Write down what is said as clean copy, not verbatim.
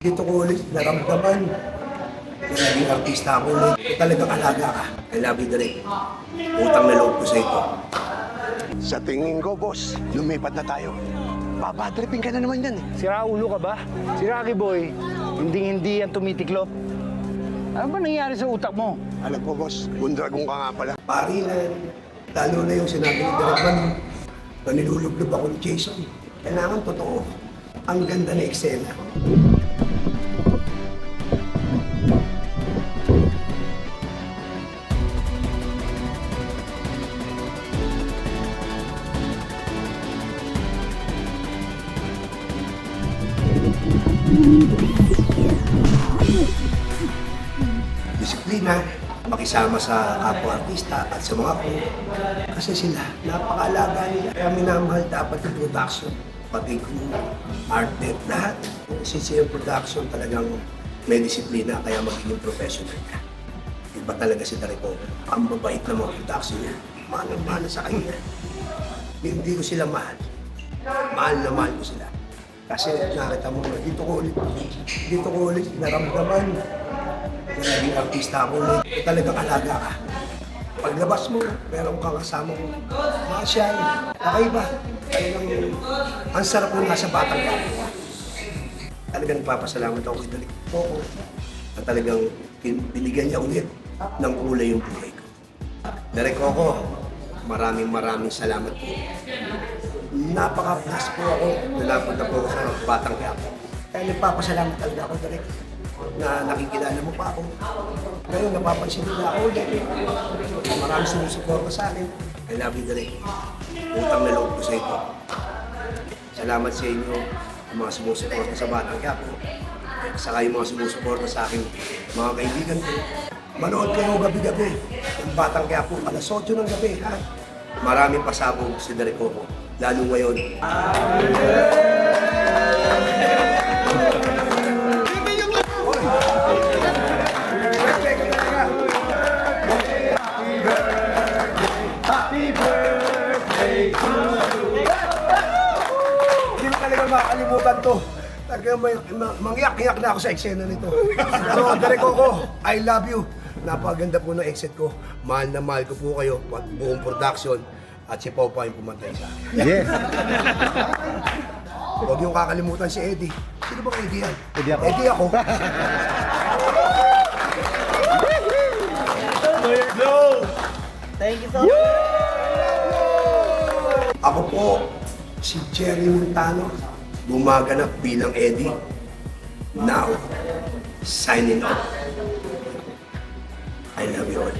Dito ko ulit naramdaman na naging artista ako ulit. Talagang alaga ka. I love you, Direk. Utang na loob ko sa ito. Sa tingin ko, boss, lumipat na tayo. Papadripping ka na naman yan eh. Sira ulo ka ba? Si Rocky Boy, hindi yan tumitiklop. Ano ba nangyari sa utak mo? Alam ko, boss, bundragong ka nga pala. Parilan, lalo na yung sinabi ni Direk Manu na nilulublob ako ni Jason. Kailangan totoo. Ang ganda na eksena. Disiplina, makisama sa kapwa-artista at sa mga crew. Kasi sila, napakaalaga nila. Kaya minamahal dapat yung production, pati crew, art net, lahat. CCM production talagang may disiplina, kaya magiging professional ka. Iba talaga si Darico. Ang mabait na mga production niya. Mahal sa kanya. Hindi ko sila mahal. Mahal na mahal ko sila. Kasi nakita mo, dito ko ulit naramdaman na naging artista ako ulit. Talagang alaga ka. Paglabas mo, meron kang kasama mo. Masyal, kakaiba. Talagang ang sarap mo nasa batang ka. Talagang nagpapasalamat ako kay Direk Coco na talagang binigyan niya ulit ng kulay yung buhay ko. Direk Coco, maraming salamat po. Napaka-plus po ako na napunta po sa Batang Quiapo. Kaya nagpapasalamat talaga ako, Direk, na nakikilala mo pa ako. Ngayon, napapansin nila ako ulit. Maraming sumusuporta sa akin. I love you, Direk. Utang na loob ko sa ito. Salamat sa inyo, ang mga sumusuporta sa Batang Quiapo. Saka yung mga sumusuporta sa akin, mga kaibigan ko. Manood kayo gabi-gabi ng Batang Quiapo, alas 8 ng gabi, ha? Maraming pasabog si Direk Coco, lalo ngayon. Happy birthday to you! Hindi mo talaga makakalimutan to. Talagang mangyak-yak na ako sa eksena nito. Pero Direk Coco, I love you. Napaganda po ng exit ko. Mahal na mahal ko po kayo, buong production, at si Pau pa yung pumantay sa akin. Yes! Huwag niyong kakalimutan si Eddie. Sino bang Eddie yan? Eddie ako. Eddie ako. Thank you so much. Ako po, si Jerry Montano, gumaganap bilang Eddie. Now, signing off. I love you all.